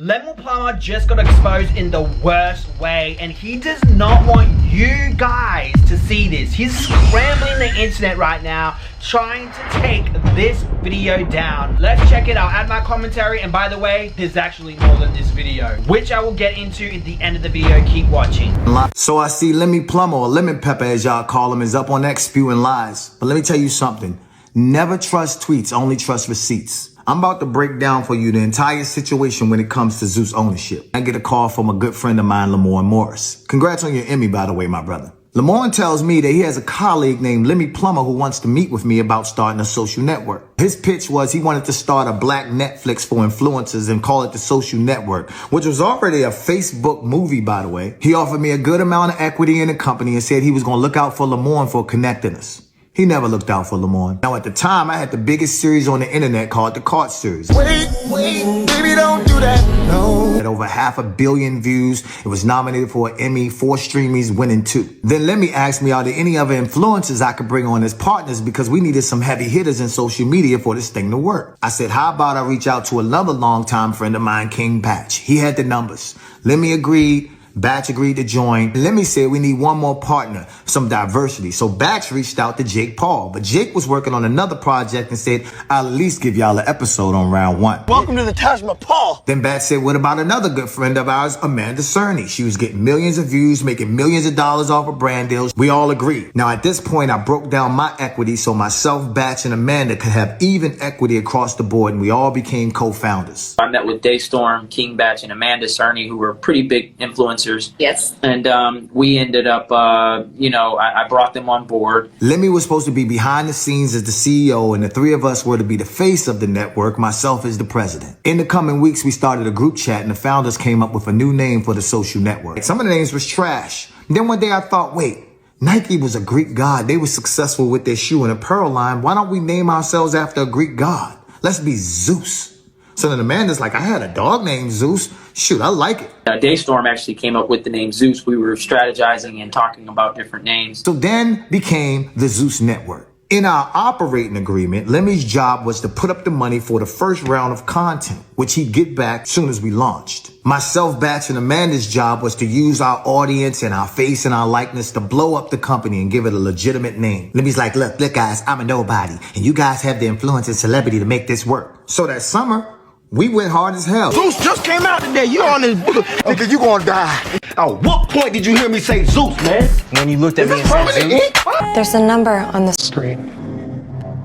Lemmy Plummer just got exposed in the worst way, and he does not want you guys to see this. He's scrambling the internet right now, trying to take this video down. Let's check it. I'll add my commentary, and by the way, there's actually more than this video, which I will get into at the end of the video. Keep watching. So I see Lemmy Plummer, or Lemon Pepper as y'all call him, is up on X spewing lies. But let me tell you something. Never trust tweets, only trust receipts. I'm about to break down for you the entire situation when it comes to Zeus ownership. I get a call from a good friend of mine, Lamorne Morris. Congrats on your Emmy, by the way, my brother. Lamorne tells me that he has a colleague named Lemmy Plummer who wants to meet with me about starting a social network. His pitch was he wanted to start a black Netflix for influencers and call it the Social Network, which was already a Facebook movie, by the way. He offered me a good amount of equity in the company and said he was going to look out for Lamorne for connecting us. He never looked out for Lamorne. Now, at the time, I had the biggest series on the internet called the Cart Series. Wait, baby, don't do that, no. At over 500 million views, it was nominated for an Emmy, 4 Streamies, winning 2. Then Lemmy asked me, are there any other influencers I could bring on as partners because we needed some heavy hitters in social media for this thing to work. I said, how about I reach out to another longtime friend of mine, King Batch. He had the numbers. Lemmy agreed. Batch agreed to join. Lemmy said we need one more partner, some diversity. So Batch reached out to Jake Paul, but Jake was working on another project and said, I'll at least give y'all an episode on round 1. Welcome to the Taj Mahal. Then Batch said, what about another good friend of ours, Amanda Cerny? She was getting millions of views, making millions of dollars off of brand deals. We all agreed. Now at this point, I broke down my equity so myself, Batch, and Amanda could have even equity across the board, and we all became co-founders. I met with Daystorm, King Batch, and Amanda Cerny, who were pretty big influencers. Yes. And we ended up, I brought them on board. Lemmy was supposed to be behind the scenes as the CEO, and the 3 of us were to be the face of the network, myself as the president. In the coming weeks, we started a group chat, and the founders came up with a new name for the social network. Some of the names was trash. Then one day I thought, wait, Nike was a Greek god. They were successful with their shoe and apparel line. Why don't we name ourselves after a Greek god? Let's be Zeus. So then Amanda's like, I had a dog named Zeus. Shoot, I like it. Daystorm actually came up with the name Zeus. We were strategizing and talking about different names. So then became the Zeus Network. In our operating agreement, Lemmy's job was to put up the money for the first round of content, which he'd get back soon as we launched. Myself, Batch, and Amanda's job was to use our audience and our face and our likeness to blow up the company and give it a legitimate name. Lemmy's like, look guys, I'm a nobody, and you guys have the influence and celebrity to make this work. So that summer, we went hard as hell. Zeus just came out today. You on this nigga, you gonna die. At what point did you hear me say Zeus, man? When you looked at me and said Zeus? There's a number on the screen.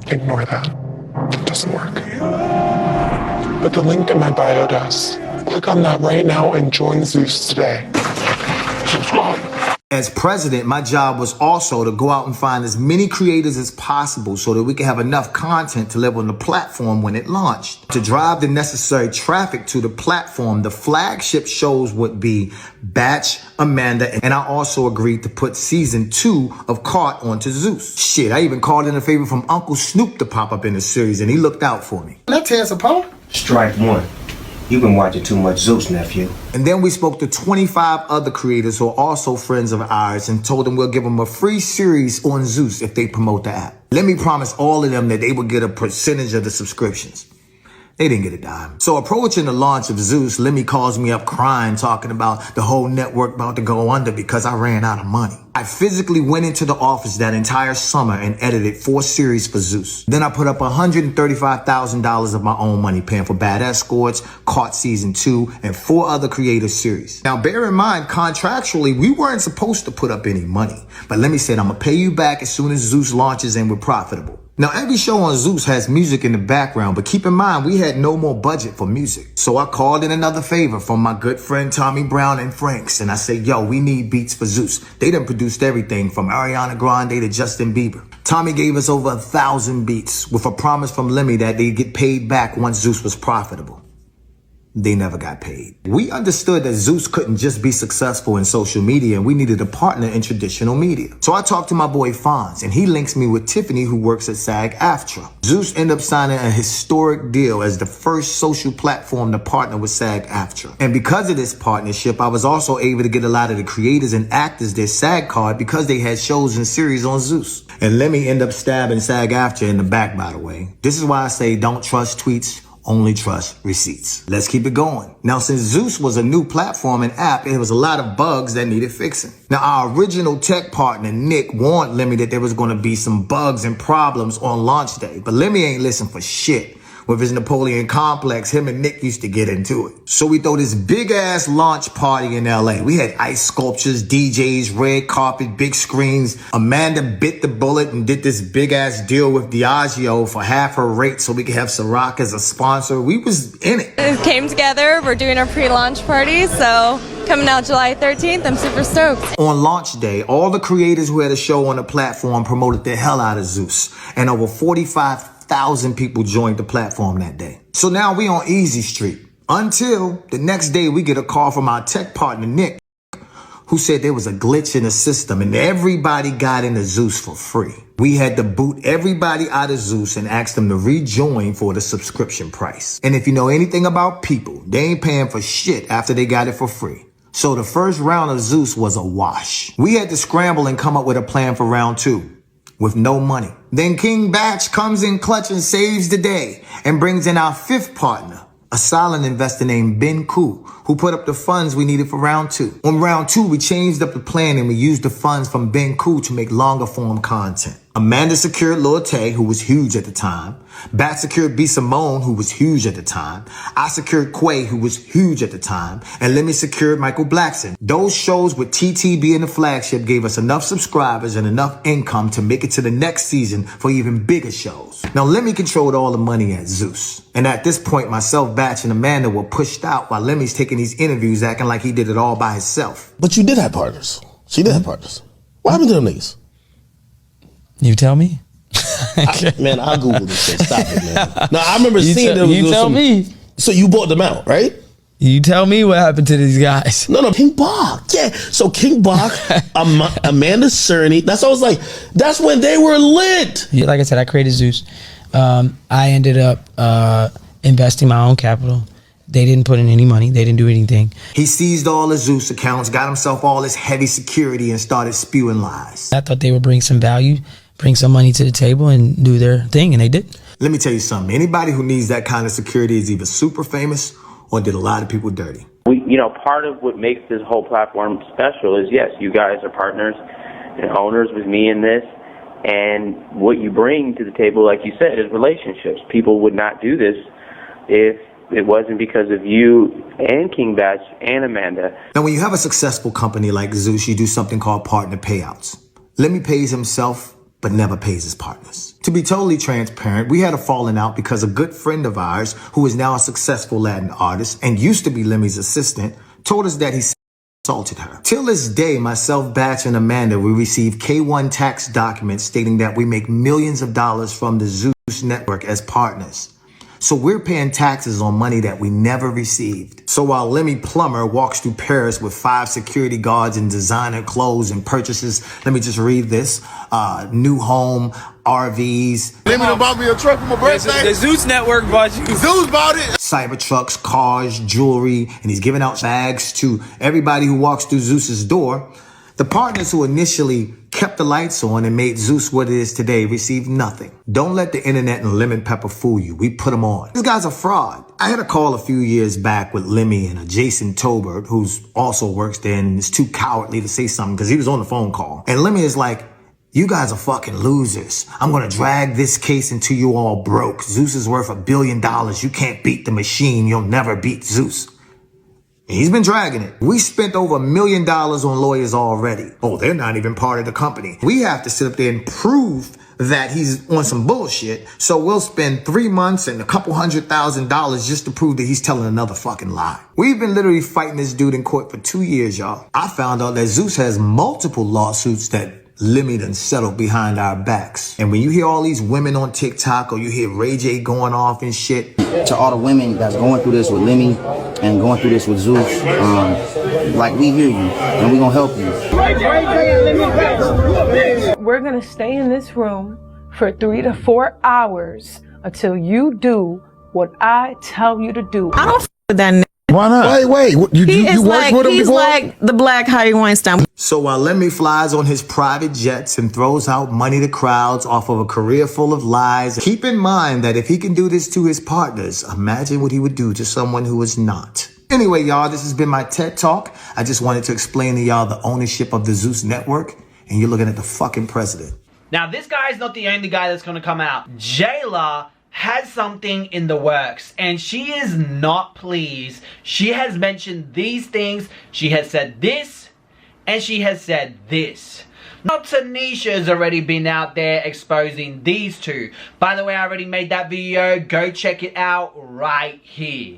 Ignore that. It doesn't work. But the link in my bio does. Click on that right now and join Zeus today. Subscribe. As president, my job was also to go out and find as many creators as possible so that we could have enough content to live on the platform when it launched. To drive the necessary traffic to the platform, the flagship shows would be Batch, Amanda, and I also agreed to put season 2 of Cart onto Zeus. Shit, I even called in a favor from Uncle Snoop to pop up in the series, and he looked out for me. Let's tear some apart. Strike 1. You've been watching too much Zeus, nephew. And then we spoke to 25 other creators who are also friends of ours and told them we'll give them a free series on Zeus if they promote the app. Let me promise all of them that they would get a percentage of the subscriptions. They didn't get a dime. So approaching the launch of Zeus, Lemmy calls me up crying, talking about the whole network about to go under because I ran out of money. I physically went into the office that entire summer and edited 4 series for Zeus. Then I put up $135,000 of my own money, paying for Bad Escorts, Cart Season 2, and 4 other creative series. Now, bear in mind, contractually, we weren't supposed to put up any money. But Lemmy said, I'm going to pay you back as soon as Zeus launches and we're profitable. Now, every show on Zeus has music in the background, but keep in mind, we had no more budget for music. So I called in another favor from my good friend Tommy Brown and Franks, and I said, yo, we need beats for Zeus. They done produced everything from Ariana Grande to Justin Bieber. Tommy gave us over 1,000 beats with a promise from Lemmy that they'd get paid back once Zeus was profitable. They never got paid. We understood that Zeus couldn't just be successful in social media, and we needed a partner in traditional media. So I talked to my boy Fonz, and he links me with Tiffany, who works at SAG-AFTRA. Zeus ended up signing a historic deal as the first social platform to partner with SAG-AFTRA. And because of this partnership, I was also able to get a lot of the creators and actors their SAG card because they had shows and series on Zeus. And Lemmy ended up stabbing SAG-AFTRA in the back, by the way. This is why I say don't trust tweets, Only trust receipts. Let's keep it going. Now, since Zeus was a new platform and app, there was a lot of bugs that needed fixing. Now, our original tech partner, Nick, warned Lemmy that there was going to be some bugs and problems on launch day. But Lemmy ain't listen for shit. With his Napoleon complex, him and Nick used to get into it. So we throw this big ass launch party in LA. We had ice sculptures, DJs, red carpet, big screens. Amanda bit the bullet and did this big ass deal with Diageo for half her rate so we could have Ciroc as a sponsor. We was in it. It came together. We're doing our pre-launch party, so coming out July 13th. I'm super stoked. On launch day, all the creators who had a show on the platform promoted the hell out of Zeus. And over 45,000 people joined the platform that day. So now we on Easy Street. Until the next day we get a call from our tech partner, Nick, who said there was a glitch in the system and everybody got into Zeus for free. We had to boot everybody out of Zeus and ask them to rejoin for the subscription price. And if you know anything about people, they ain't paying for shit after they got it for free. So the first round of Zeus was a wash. We had to scramble and come up with a plan for round 2. With no money. Then King Batch comes in clutch and saves the day and brings in our 5th partner, a silent investor named Ben Koo, who put up the funds we needed for round 2. On round 2, we changed up the plan and we used the funds from Ben Koo to make longer form content. Amanda secured Lil Tay, who was huge at the time. Bat secured B. Simone, who was huge at the time. I secured Quay, who was huge at the time. And Lemmy secured Michael Blackson. Those shows with TT being the flagship gave us enough subscribers and enough income to make it to the next season for even bigger shows. Now, Lemmy controlled all the money at Zeus. And at this point, myself, Batch, and Amanda were pushed out while Lemmy's taking these interviews acting like he did it all by himself. But you did have partners. She did have partners. What happened to them niggas? You tell me. Man, I'll Google this shit. Stop it, man. No, I remember seeing them. You tell me. So you bought them out, right? You tell me what happened to these guys. No, King Bach. Yeah. So King Bach, Amanda Cerny. That's I was like, that's when they were lit. Yeah, like I said, I created Zeus. I ended up investing my own capital. They didn't put in any money. They didn't do anything. He seized all the Zeus accounts, got himself all this heavy security, and started spewing lies. I thought they would bring some value, bring some money to the table, and do their thing, and they did. Let me tell you something. Anybody who needs that kind of security is either super famous or did a lot of people dirty. Part of what makes this whole platform special is, yes, you guys are partners and owners with me in this. And what you bring to the table, like you said, is relationships. People would not do this if it wasn't because of you and King Batch and Amanda. Now, when you have a successful company like Zeus, you do something called partner payouts. Lemmy pays himself, but never pays his partners. To be totally transparent, we had a falling out because a good friend of ours, who is now a successful Latin artist and used to be Lemmy's assistant, told us that he assaulted her. Till this day, myself, Batch, and Amanda, we receive K1 tax documents stating that we make millions of dollars from the Zeus network as partners. So we're paying taxes on money that we never received. So while Lemmy Plumber walks through Paris with 5 security guards and designer clothes and purchases, let me just read this, new home, RVs. Lemmy done bought me a truck for my birthday. The Zeus network bought you. Zeus bought it. Cybertrucks, cars, jewelry, and he's giving out bags to everybody who walks through Zeus's door. The partners who initially kept the lights on and made Zeus what it is today received nothing. Don't let the internet and lemon pepper fool you. We put them on. This guy's a fraud. I had a call a few years back with Lemmy and a Jason Tobert, who's also works there and is too cowardly to say something because he was on the phone call. And Lemmy is like, you guys are fucking losers. I'm going to drag this case until you all broke. Zeus is worth $1 billion. You can't beat the machine. You'll never beat Zeus. He's been dragging it. We spent over $1 million on lawyers already. Oh, they're not even part of the company. We have to sit up there and prove that he's on some bullshit. So we'll spend 3 months and a couple $100,000 just to prove that he's telling another fucking lie. We've been literally fighting this dude in court for 2 years, y'all. I found out that Zeus has multiple lawsuits that Lemmy done settled behind our backs. And when you hear all these women on TikTok or you hear Ray J going off and shit. To all the women that's going through this with Lemmy and going through this with Zeus, like, we hear you and we gonna help you. We're gonna stay in this room for 3 to 4 hours until you do what I tell you to do. I don't f with that Why not? Wait, you worked with him he's before? like the black Harvey Weinstein. So while Lemmy flies on his private jets and throws out money to crowds off of a career full of lies, keep in mind that if he can do this to his partners, imagine what he would do to someone who is not. Anyway, y'all, this has been my TED Talk. I just wanted to explain to y'all the ownership of the Zeus Network, and you're looking at the fucking president. Now, this guy is not the only guy that's going to come out. Jayla has something in the works, and she is not pleased. She has mentioned these things. She has said this, and she has said this. Now, Tanisha has already been out there exposing these two. By the way, I already made that video. Go check it out right here.